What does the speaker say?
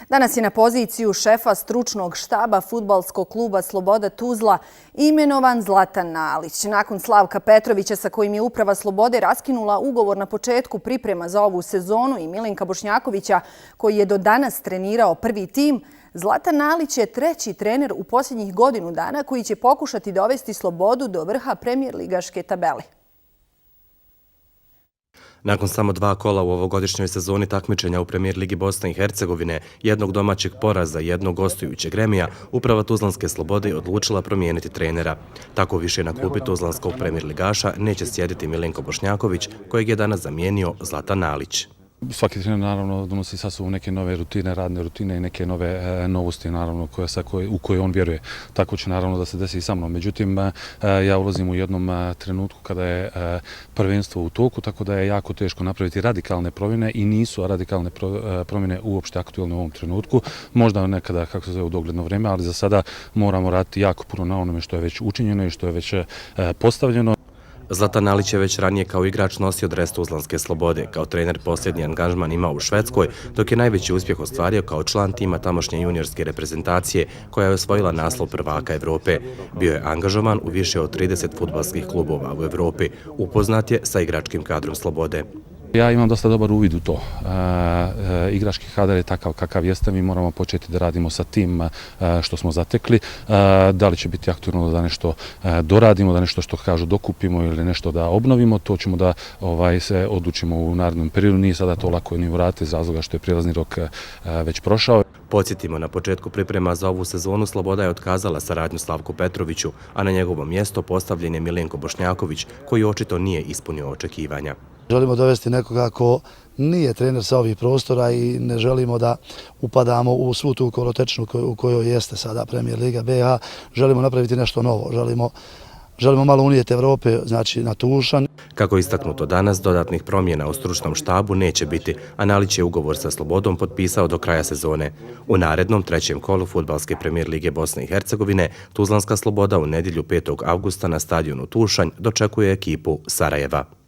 Danas je na poziciju šefa stručnog štaba fudbalskog kluba Sloboda Tuzla imenovan Zlatan Nalić. Nakon Slavka Petrovića, sa kojim je uprava Slobode raskinula ugovor na početku priprema za ovu sezonu, i Milenka Bošnjakovića, koji je do danas trenirao prvi tim, Zlatan Nalić je treći trener u posljednjih godinu dana koji će pokušati dovesti Slobodu do vrha premijer ligaške tabele. Nakon samo 2 kola u ovogodišnjoj sezoni takmičenja u Premijer ligi Bosne i Hercegovine, jednog domaćeg poraza i jednog gostujućeg remija, uprava Tuzlanske Slobode je odlučila promijeniti trenera. Tako više na klupi tuzlanskog premijer ligaša neće sjediti Milenko Bošnjaković, kojeg je danas zamijenio Zlatan Nalić. Svaki trener naravno donosi sa sobom neke nove rutine, radne rutine i neke nove novosti naravno u koje on vjeruje. Tako će naravno da se desi i sa mnom. Međutim, ja ulazim u jednom trenutku kada je prvenstvo u toku, tako da je jako teško napraviti radikalne promjene i nisu radikalne promjene uopšte aktualne u ovom trenutku. Možda nekada, kako se zove, u dogledno vrijeme, ali za sada moramo raditi jako puno na onome što je već učinjeno i što je već postavljeno. Zlatan Nalić je već ranije kao igrač nosio dres Tuzlanske Slobode. Kao trener posljednji angažman imao u Švedskoj, dok je najveći uspjeh ostvario kao član tima tamošnje juniorske reprezentacije koja je osvojila naslov prvaka Evrope. Bio je angažovan u više od 30 fudbalskih klubova u Evropi. Upoznat je sa igračkim kadrom Slobode. Ja imam dosta dobar uvid u to. Igrački kadar je takav kakav jeste, mi moramo početi da radimo sa tim što smo zatekli. Da li će biti aktualno da nešto doradimo, da nešto što kažu dokupimo ili nešto da obnovimo, to ćemo da se odlučimo u narednom periodu. Nije sada to lako ni vratiti iz razloga što je prijelazni rok već prošao. Podsjetimo, na početku priprema za ovu sezonu Sloboda je otkazala saradnju Slavku Petroviću, a na njegovo mjesto postavljen je Milenko Bošnjaković, koji očito nije ispunio očekivanja. Želimo dovesti nekoga ko nije trener sa ovih prostora i ne želimo da upadamo u svu tu kolotečnu u kojoj jeste sada Premijer liga BiH. Želimo napraviti nešto novo, želimo malo unijeti Evrope, znači na Tušan. Kako je istaknuto danas, dodatnih promjena u stručnom štabu neće biti, a Nalić je ugovor sa Slobodom potpisao do kraja sezone. U narednom trećem kolu fudbalske Premijer lige Bosne i Hercegovine, Tuzlanska Sloboda u nedjelju 5. avgusta na stadionu Tušanj dočekuje ekipu Sarajeva.